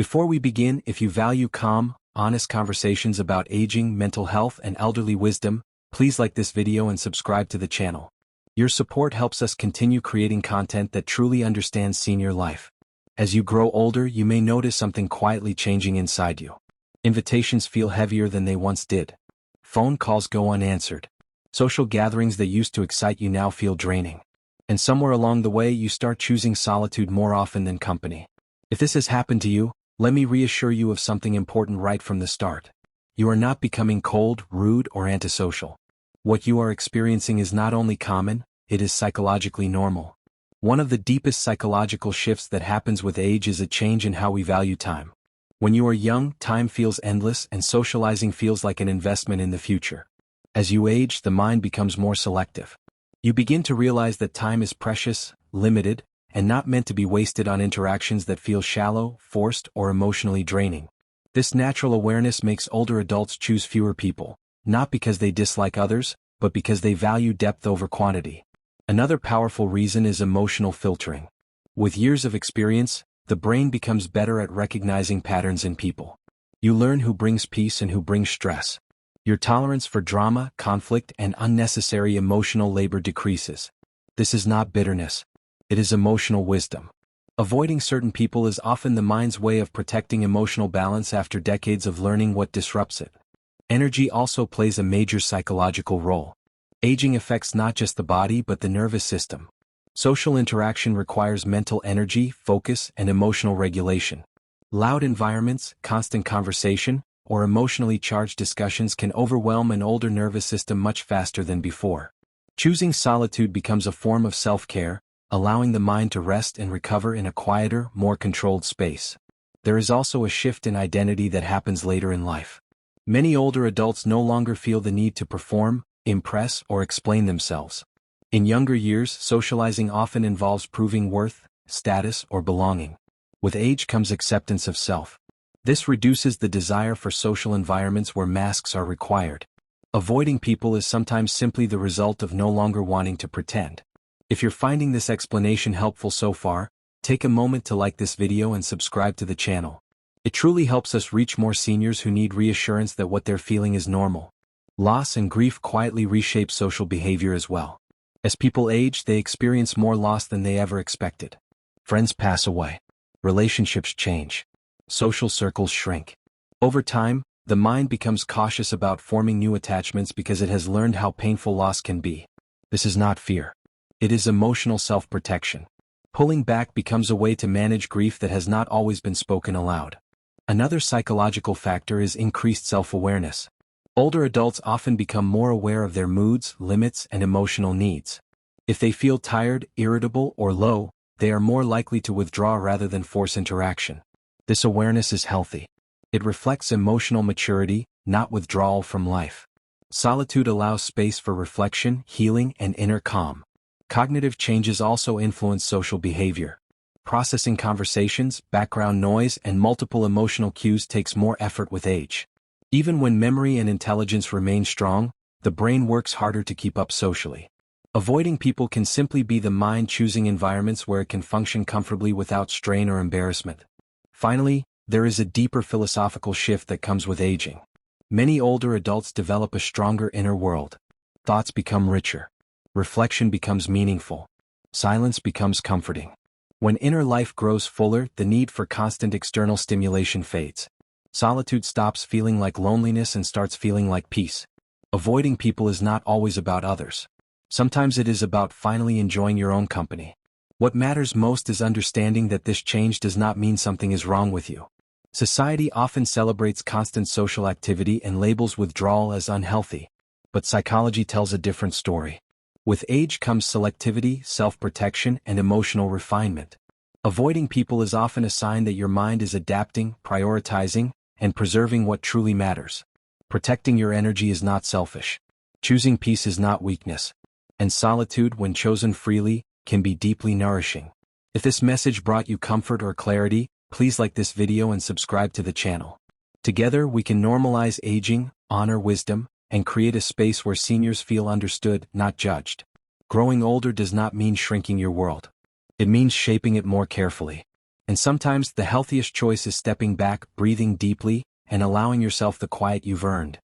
Before we begin, if you value calm, honest conversations about aging, mental health, and elderly wisdom, please like this video and subscribe to the channel. Your support helps us continue creating content that truly understands senior life. As you grow older, you may notice something quietly changing inside you. Invitations feel heavier than they once did. Phone calls go unanswered. Social gatherings that used to excite you now feel draining. And somewhere along the way, you start choosing solitude more often than company. If this has happened to you, let me reassure you of something important right from the start. You are not becoming cold, rude, or antisocial. What you are experiencing is not only common, it is psychologically normal. One of the deepest psychological shifts that happens with age is a change in how we value time. When you are young, time feels endless and socializing feels like an investment in the future. As you age, the mind becomes more selective. You begin to realize that time is precious, limited, and not meant to be wasted on interactions that feel shallow, forced, or emotionally draining. This natural awareness makes older adults choose fewer people, not because they dislike others, but because they value depth over quantity. Another powerful reason is emotional filtering. With years of experience, the brain becomes better at recognizing patterns in people. You learn who brings peace and who brings stress. Your tolerance for drama, conflict, and unnecessary emotional labor decreases. This is not bitterness. It is emotional wisdom. Avoiding certain people is often the mind's way of protecting emotional balance after decades of learning what disrupts it. Energy also plays a major psychological role. Aging affects not just the body but the nervous system. Social interaction requires mental energy, focus, and emotional regulation. Loud environments, constant conversation, or emotionally charged discussions can overwhelm an older nervous system much faster than before. Choosing solitude becomes a form of self-care, allowing the mind to rest and recover in a quieter, more controlled space. There is also a shift in identity that happens later in life. Many older adults no longer feel the need to perform, impress, or explain themselves. In younger years, socializing often involves proving worth, status, or belonging. With age comes acceptance of self. This reduces the desire for social environments where masks are required. Avoiding people is sometimes simply the result of no longer wanting to pretend. If you're finding this explanation helpful so far, take a moment to like this video and subscribe to the channel. It truly helps us reach more seniors who need reassurance that what they're feeling is normal. Loss and grief quietly reshape social behavior as well. As people age, they experience more loss than they ever expected. Friends pass away. Relationships change. Social circles shrink. Over time, the mind becomes cautious about forming new attachments because it has learned how painful loss can be. This is not fear. It is emotional self-protection. Pulling back becomes a way to manage grief that has not always been spoken aloud. Another psychological factor is increased self-awareness. Older adults often become more aware of their moods, limits, and emotional needs. If they feel tired, irritable, or low, they are more likely to withdraw rather than force interaction. This awareness is healthy. It reflects emotional maturity, not withdrawal from life. Solitude allows space for reflection, healing, and inner calm. Cognitive changes also influence social behavior. Processing conversations, background noise, and multiple emotional cues takes more effort with age. Even when memory and intelligence remain strong, the brain works harder to keep up socially. Avoiding people can simply be the mind choosing environments where it can function comfortably without strain or embarrassment. Finally, there is a deeper philosophical shift that comes with aging. Many older adults develop a stronger inner world. Thoughts become richer. Reflection becomes meaningful. Silence becomes comforting. When inner life grows fuller, the need for constant external stimulation fades. Solitude stops feeling like loneliness and starts feeling like peace. Avoiding people is not always about others. Sometimes it is about finally enjoying your own company. What matters most is understanding that this change does not mean something is wrong with you. Society often celebrates constant social activity and labels withdrawal as unhealthy. But psychology tells a different story. With age comes selectivity, self-protection, and emotional refinement. Avoiding people is often a sign that your mind is adapting, prioritizing, and preserving what truly matters. Protecting your energy is not selfish. Choosing peace is not weakness. And solitude, when chosen freely, can be deeply nourishing. If this message brought you comfort or clarity, please like this video and subscribe to the channel. Together we can normalize aging, honor wisdom, and create a space where seniors feel understood, not judged. Growing older does not mean shrinking your world. It means shaping it more carefully. And sometimes the healthiest choice is stepping back, breathing deeply, and allowing yourself the quiet you've earned.